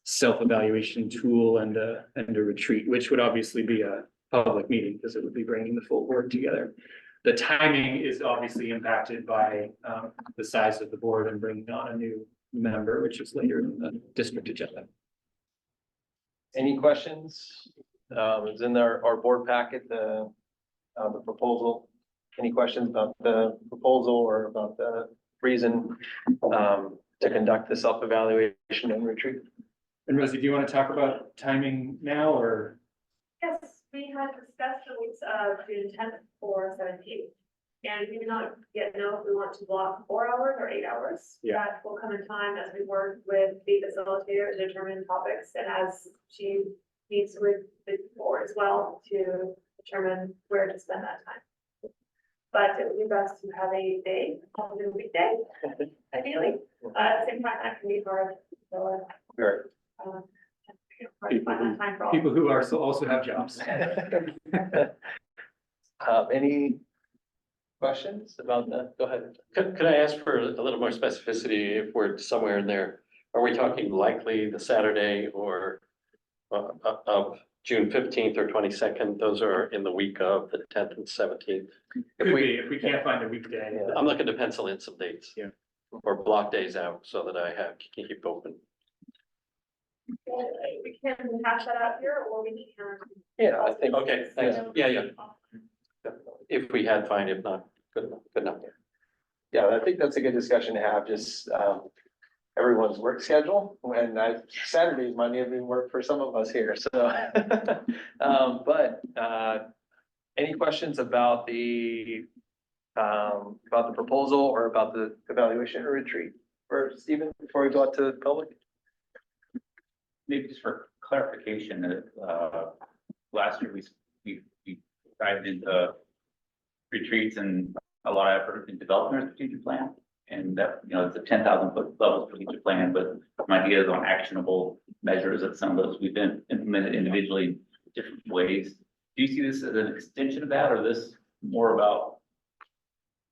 self-evaluation tool and a retreat, which would obviously be a public meeting because it would be bringing the full board together. The timing is obviously impacted by the size of the board and bringing on a new member, which is later in the district agenda. Any questions? It's in our board packet, the proposal. Any questions about the proposal or about the reason to conduct the self-evaluation and retreat? And Rosie, do you want to talk about timing now or? Yes, we had discussed the weeks of June 10th or 17th. And we do not yet know if we want to block 4 hours or 8 hours. Yeah. That will come in time as we work with the facilitator to determine topics and as she meets with the board as well to determine where to spend that time. But it would be best to have a day, probably a weekday, ideally. At the same time, that can be hard. So, Right. hard to find that time for all. People who are also have jobs. Any questions about that? Go ahead. Could I ask for a little more specificity if we're somewhere in there? Are we talking likely the Saturday or of June 15th or 22nd? Those are in the week of the 10th and 17th. If we can't find a weekday. Yeah. I'm looking to pencil in some dates. Yeah. Or block days out so that I can keep open. We can hash that out here or we can. Yeah, I think. Okay, thanks. Yeah. If we had, fine. If not, good enough. Yeah, I think that's a good discussion to have, just everyone's work schedule. When Saturdays might even work for some of us here, so. Any questions about the proposal or about the evaluation or retreat for Stephen before we go out to the public? Maybe just for clarification, last year we dived into retreats and a lot of effort in developing our strategic plan. And that, it's a 10,000 foot level strategic plan, but some ideas on actionable measures that some of those we've been implemented individually in different ways. Do you see this as an extension of that, or this more about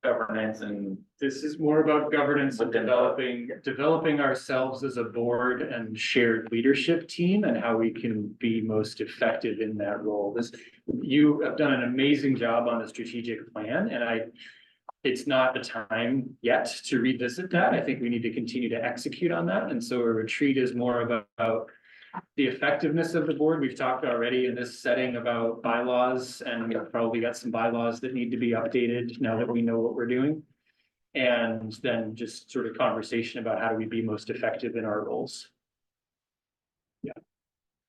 governance? And This is more about governance and Within- developing ourselves as a board and shared leadership team and how we can be most effective in that role. You have done an amazing job on the strategic plan, and it's not the time yet to revisit that. I think we need to continue to execute on that. And so a retreat is more about the effectiveness of the board. We've talked already in this setting about bylaws, and we've probably got some bylaws that need to be updated now that we know what we're doing. And then just sort of conversation about how do we be most effective in our roles. Yeah.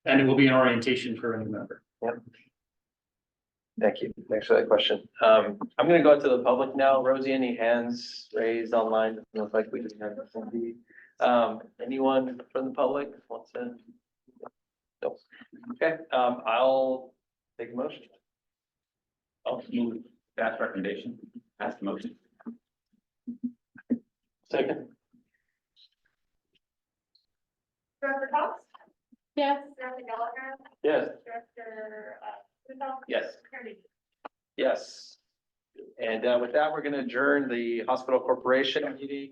And it will be an orientation for a new member. Thank you. Thanks for that question. I'm gonna go to the public now. Rosie, any hands raised online? Doesn't look like we have somebody. Anyone from the public wants to? No. Okay, I'll take a motion. I'll move that recommendation, pass the motion. Second. Director Cox? Yes. Director Gallagher? Yes. Director, Rudolph? Yes. Kearney? Yes. And with that, we're gonna adjourn the hospital corporation meeting.